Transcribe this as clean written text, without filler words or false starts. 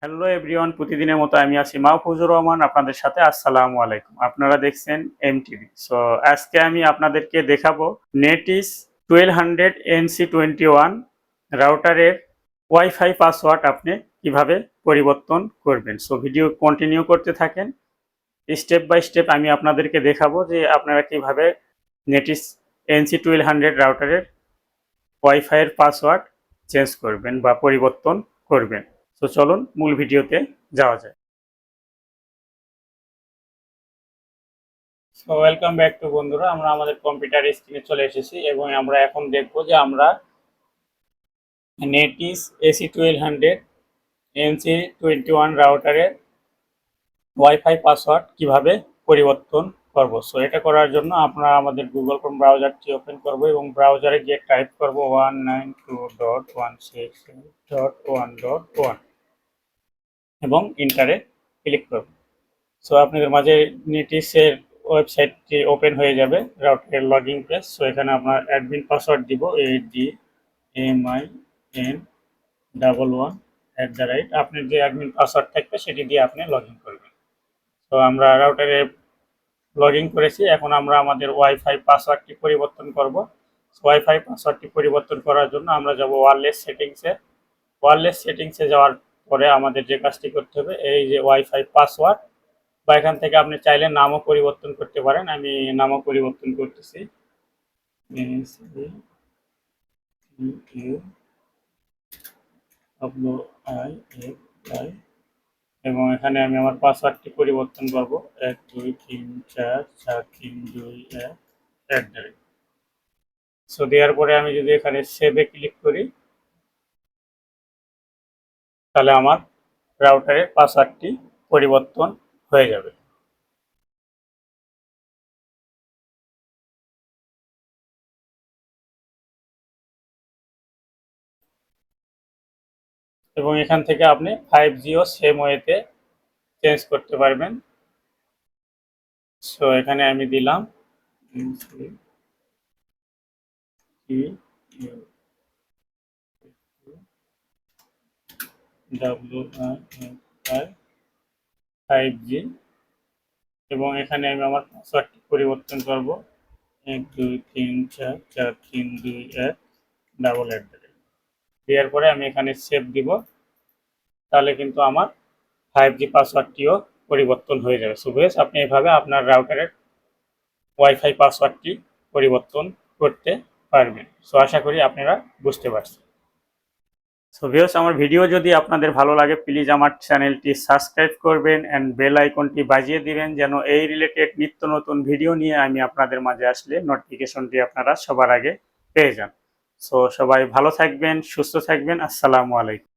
Hello everyone, প্রতিদিনের মতো আমি আছি মাহফুজুর রহমান আপনাদের সাথে। আসসালামু আলাইকুম। আপনারা দেখছেন এমটিভি। সো আজকে আমি আপনাদেরকে দেখাবো নেটিস 1200 NC21 রাউটারের ওয়াইফাই পাসওয়ার্ড আপনি কিভাবে পরিবর্তন করবেন। সো ভিডিও কন্টিনিউ করতে থাকেন। স্টেপ বাই স্টেপ আমি আপনাদেরকে দেখাবো যে আপনারা কিভাবে নেটিস NC1200 রাউটারের ওয়াইফাইয়ের পাসওয়ার্ড চেঞ্জ করবেন বা পরিবর্তন করবেন। তো চলুন মূল ভিডিওতে যাওয়া যায়। সো ওয়েলকাম ব্যাক টু বন্ধুরা, আমরা আমাদের কম্পিউটার স্ক্রিনে চলে এসেছি এবং আমরা এখন দেখব যে আমরা Netis AC1200 NC21 রাউটারের wifi password কিভাবে পরিবর্তন করব। সো এটা করার জন্য আমরা আমাদের গুগল ক্রোম ব্রাউজারটি ওপেন করব এবং ব্রাউজারে গিয়ে টাইপ করব 192.168.1.1 এবং ইন্টারে ক্লিক করব। সো আপনাদের মাঝে নেটিসের ওয়েবসাইটটি ওপেন হয়ে যাবে, রাউটারের লগইন পেজ। সো এখানে আপনার অ্যাডমিন পাসওয়ার্ড দিব ADMIN11 আপনার যে অ্যাডমিন পাসওয়ার্ড থাকবে সেটি দিয়ে আপনি লগ ইন করবেন। তো আমরা রাউটারে লগ ইন করেছি, এখন আমরা আমাদের ওয়াইফাই পাসওয়ার্ডটি পরিবর্তন করব। ওয়াইফাই পাসওয়ার্ডটি পরিবর্তন করার জন্য আমরা যাব ওয়্যারলেস সেটিংসে যাওয়ার পরে আমাদের যে কাজটি করতে হবে, এই যে ওয়াইফাই পাসওয়ার্ড, বা এখান থেকে আপনি চাইলে নামও পরিবর্তন করতে পারেন। আমি নামও পরিবর্তন করতেছি এবং এখানে আমি আমার পাসওয়ার্ডটি পরিবর্তন করব 12344321 সো দেওয়ার পরে আমি যদি এখানে সেভে ক্লিক করি তাহলে আমার রাউটারের পাসওয়ার্ডটি পরিবর্তন হয়ে যাবে। এবং এখান থেকে আপনি 5Gও সেম ওয়েতে চেঞ্জ করতে পারবেন। সো এখানে আমি দিলাম WI5G এবং এখানে আমি আমার পাসওয়ার্ডটি পরিবর্তন করব 12344321 দেওয়ার পরে আমি এখানে সেভ দিব, তাহলে কিন্তু আমার 5G পাসওয়ার্ডটিও পরিবর্তন হয়ে যাবে। সো বেশ, আপনি এভাবে আপনার রাউটারের ওয়াইফাই পাসওয়ার্ডটি পরিবর্তন করতে পারবেন। সো আশা করি আপনারা বুঝতে পারছেন। সো ভিউয়ার্স, আমার ভিডিও যদি আপনাদের ভালো লাগে প্লিজ আমার চ্যানেলটি সাবস্ক্রাইব করবেন অ্যান্ড বেল আইকনটি বাজিয়ে দিবেন, যেন এই রিলেটেড নিত্য নতুন ভিডিও নিয়ে আমি আপনাদের মাঝে আসলে নোটিফিকেশনটি আপনারা সবার আগে পেয়ে যান। সো সবাই ভালো থাকবেন, সুস্থ থাকবেন। আসসালামু আলাইকুম।